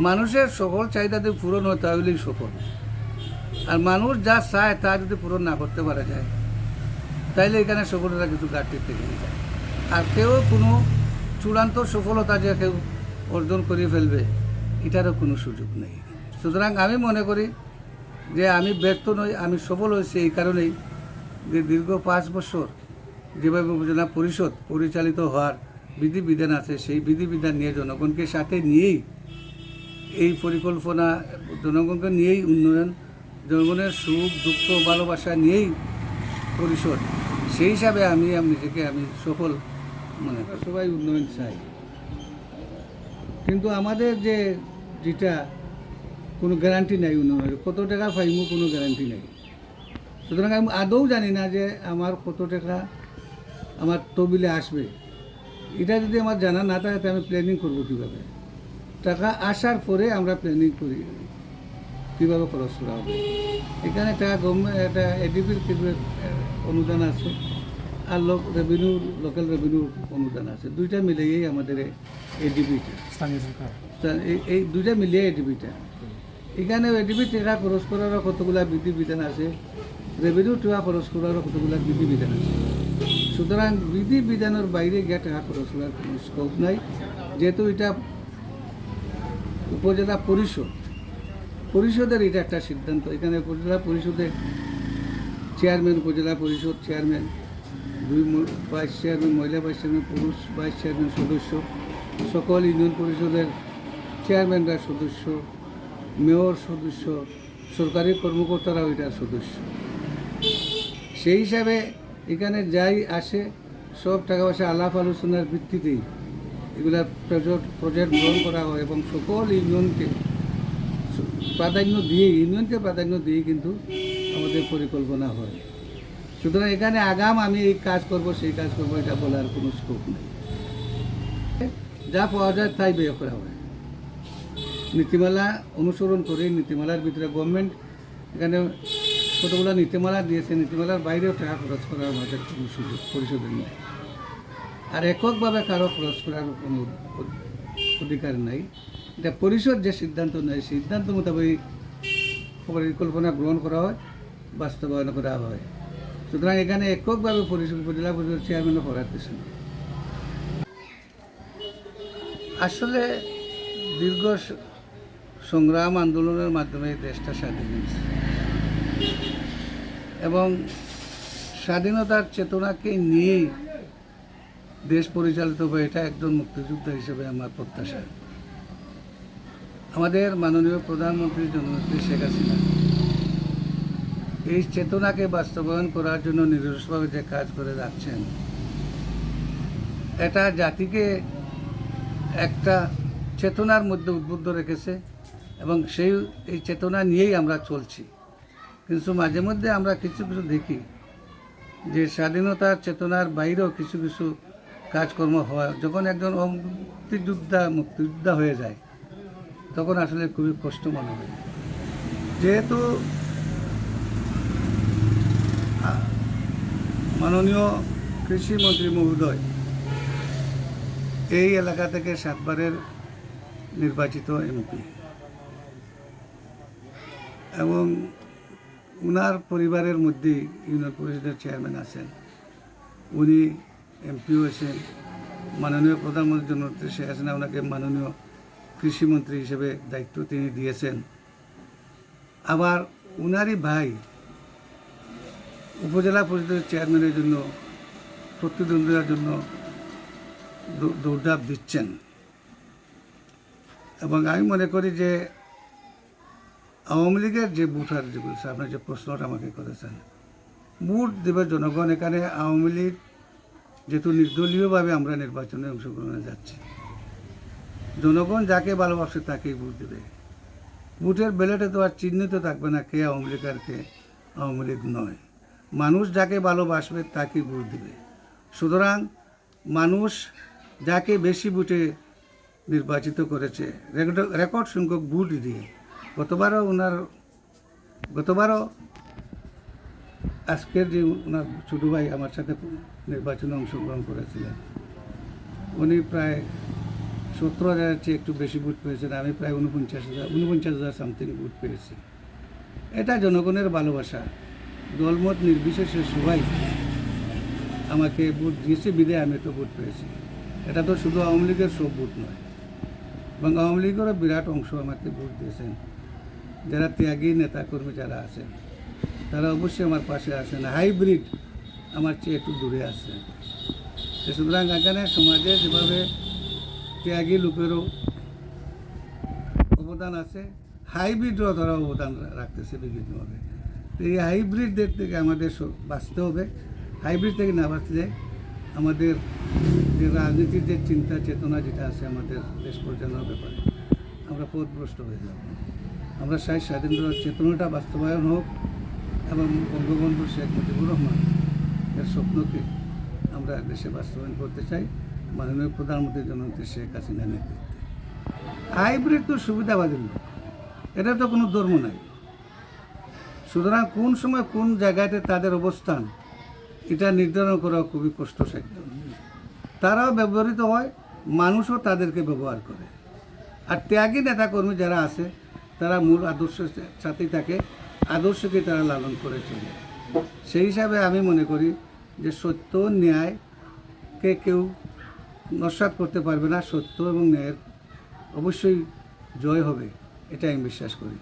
মানুষের সকল চাহিদা যদি পূরণ হয় তাহলেই সফল। আর মানুষ যা চায় তা যদি পূরণ না করতে পারা যায় তাইলে এখানে সফলতা কিছু ঘাটতি থেকে যায়। আর কেউ কোনো চূড়ান্ত সফলতা যে কেউ অর্জন করে ফেলবে এটারও কোনো সুযোগ নেই। সুতরাং আমি মনে করি যে আমি ব্যর্থ নই, আমি সফল হয়েছি এই কারণেই যে দীর্ঘ 5 বছর যেভাবে উপজেলা পরিষদ পরিচালিত হওয়ার বিধিবিধান আছে সেই বিধিবিধান নিয়ে জনগণকে সাথে নিয়েই এই পরিকল্পনা, জনগণকে নিয়েই উন্নয়ন, জনগণের সুখ দুঃখ ভালোবাসা নিয়েই পরিষদ, সেই হিসাবে আমি নিজেকে সফল মনে করি। সবাই উন্নয়ন চাই, কিন্তু আমাদের যেটা কোনো গ্যারান্টি নাই উন্নয়নের, কত টাকা পাইব কোনো গ্যারান্টি নেই। সুতরাং আমি আদৌ জানি না যে আমার কত টাকা আমার তহবিলে আসবে। এটা যদি আমার জানা না থাকে আমি প্ল্যানিং করব কীভাবে। টাকা আসার পরে আমরা প্ল্যানিং করি কীভাবে খরচ করা হবে। এখানে টাকা গভর্নমেন্ট, একটা এডিপির কিছু অনুদান আছে আর লোকাল রেভিনিউর অনুদান আছে, দুইটা মিলিয়েই আমাদের এডিপিটা, স্থানীয় সরকার, এই দুইটা মিলিয়ে এডিপিটা। এখানে এডিপি টাকা খরচ করারও কতগুলা বিধিবিধান আছে, রেভিনিউ টাকা খরচ করারও কতগুলা বিধিবিধান আছে। সুতরাং বিধিবিধানের বাইরে গিয়ে টাকা খরচ করার কোনো স্কোপ নাই, যেহেতু এটা উপজেলা পরিষদের এটা একটা সিদ্ধান্ত। এখানে উপজেলা পরিষদের চেয়ারম্যান, উপজেলা পরিষদ চেয়ারম্যান, 2 ভাইস চেয়ারম্যান, মহিলা ভাইস চেয়ারম্যান, পুরুষ ভাইস চেয়ারম্যান সদস্য, সকল ইউনিয়ন পরিষদের চেয়ারম্যানরা সদস্য, মেয়র সদস্য, সরকারি কর্মকর্তারাও এটার সদস্য। সেই হিসাবে এখানে যাই আসে সব টাকা পয়সা আলাপ আলোচনার ভিত্তিতেই এগুলা প্রজেক্ট গ্রহণ করা হয় এবং সকল ইউনিয়নকে প্রাধান্য দিয়েই কিন্তু আমাদের পরিকল্পনা হয়। সুতরাং এখানে আগাম আমি এই কাজ করব সেই কাজ করব এটা বলার কোনো স্কোপ নেই। যা পাওয়া যায় তাই ব্যয় করা হয়, নীতিমালা অনুসরণ করে। নীতিমালার ভিতরে গভর্নমেন্ট এখানে কতগুলো নীতিমালা দিয়েছে, নীতিমালার বাইরেও টাকা খরচ করার আমাদের কোনো সুযোগ পরিষদের নেই। আর এককভাবে কারো খরচ করার কোনো অধিকার নাই। এটা পরিষদ যে সিদ্ধান্ত নেয় সিদ্ধান্ত মোতাবেক পরিকল্পনা গ্রহণ করা হয়, বাস্তবায়ন করা হয়। সুতরাং এখানে এককভাবে উপজেলা পরিষদ চেয়ারম্যানও করার কিছু নেই। আসলে দীর্ঘ সংগ্রাম আন্দোলনের মাধ্যমে দেশটা স্বাধীন হয়েছে এবং স্বাধীনতার চেতনাকে নিয়েই দেশ পরিচালিত হবে, এটা একজন মুক্তিযোদ্ধা হিসেবে আমার প্রত্যাশা। আমাদের মাননীয় প্রধানমন্ত্রী জননেত্রী শেখ হাসিনা এই চেতনাকে বাস্তবায়ন করার জন্য নিরলসভাবে যে কাজ করে যাচ্ছেন, এটা জাতিকে একটা চেতনার মধ্যে উদ্বুদ্ধ রেখেছে এবং এই চেতনা নিয়েই আমরা চলছি। কিন্তু মাঝে মধ্যে আমরা কিছু দেখি যে স্বাধীনতার চেতনার বাইরেও কিছু কাজকর্ম হয়। যখন একজন মুক্তিযোদ্ধা হয়ে যায় তখন আসলে খুবই কষ্ট মনে হয়। যেহেতু মাননীয় কৃষিমন্ত্রী মহোদয় এই এলাকা থেকে 7 বারের নির্বাচিত এমপি এবং উনার পরিবারের মধ্যেই ইউনিয়ন পরিষদের চেয়ারম্যান আছেন, উনি এমপি হয়েছেন। মাননীয় প্রধানমন্ত্রী জননেত্রী শেখ হাসিনা ওনাকে মাননীয় কৃষিমন্ত্রী হিসেবে দায়িত্ব তিনি দিয়েছেন। আবার উনারই ভাই উপজেলা পরিষদের চেয়ারম্যানের জন্য প্রতিদ্বন্দ্বিতার জন্য দৌড়ঝাঁপ দিচ্ছেন। এবং আমি মনে করি যে আওয়ামী লীগের যে ভোটার যেগুলো, আপনার যে প্রশ্নটা আমাকে করেছেন, ভোট দেবে জনগণ। এখানে আওয়ামী লীগ যেহেতু নির্দলীয়ভাবে আমরা নির্বাচনে অংশগ্রহণে যাচ্ছি, জনগণ যাকে ভালোবাসে তাকেই ভোট দেবে। ভোটের ব্যালটে তো আর চিহ্নিত থাকবে না কে আওয়ামী লীগ আর কে আওয়ামী লীগ নয়। মানুষ যাকে ভালোবাসবে তাকেই ভোট দেবে। সুতরাং মানুষ যাকে বেশি ভোটে নির্বাচিত করেছে, রেকর্ড সংখ্যক ভোট দিয়ে, গতবারও আজকের যে ওনার ছোটো ভাই আমার সাথে নির্বাচনে অংশগ্রহণ করেছিলেন, উনি প্রায় 17,000-এর চেয়ে একটু বেশি ভোট পেয়েছেন, আমি প্রায় 49,000 সামথিং ভোট পেয়েছি। এটা জনগণের ভালোবাসা, দলমত নির্বিশেষে সবাই আমাকে ভোট দিয়েছে, বিদায় আমি তো ভোট পেয়েছি। এটা তো শুধু আওয়ামী লীগের সব ভোট নয়, এবং আওয়ামী লীগেরও বিরাট অংশ আমাকে ভোট দিয়েছেন। যারা ত্যাগী নেতাকর্মী যারা আছেন তারা অবশ্যই আমার পাশে আছেন, হাইব্রিড আমার চেয়ে একটু দূরে আছেন। সুতরাং এখানে সমাজে যেভাবে ত্যাগী লোকেরও অবদান আছে, হাইব্রিডও তারা অবদান রাখতেছে বিভিন্নভাবে। তো এই হাইব্রিডদের থেকে আমাদের বাঁচতে হবে। হাইব্রিড থেকে না বাঁচলে আমাদের যে রাজনীতির যে চিন্তা চেতনা যেটা আছে আমাদের দেশ পরিচালনার ব্যাপারে, আমরা পথভ্রষ্ট হয়ে যাব। আমরা চাই স্বাধীনতার চেতনাটা বাস্তবায়ন হোক, এবং বঙ্গবন্ধু শেখ মুজিবুর রহমান এর স্বপ্নকে আমরা দেশে বাস্তবায়ন করতে চাই মাননীয় প্রধানমন্ত্রী জননেত্রী শেখ হাসিনার নেতৃত্বে। হাইব্রিড তো সুবিধাবাদী লোক, এটা তো কোনো ধর্ম নাই। সুতরাং কোন সময় কোন জায়গাতে তাদের অবস্থান এটা নির্ধারণ করা খুবই কষ্টসাধ্য। তারাও ব্যবহৃত হয়, মানুষও তাদেরকে ব্যবহার করে। আর ত্যাগী নেতাকর্মী যারা আছে তারা মূল আদর্শের সাথেই থাকে, আদর্শকে তারা লালন করে চলে। সেই হিসাবে আমি মনে করি যে সত্য ন্যায়কে কেউ নস্যাৎ করতে পারবে না, সত্য এবং ন্যায়ের অবশ্যই জয় হবে, এটা আমি বিশ্বাস করি।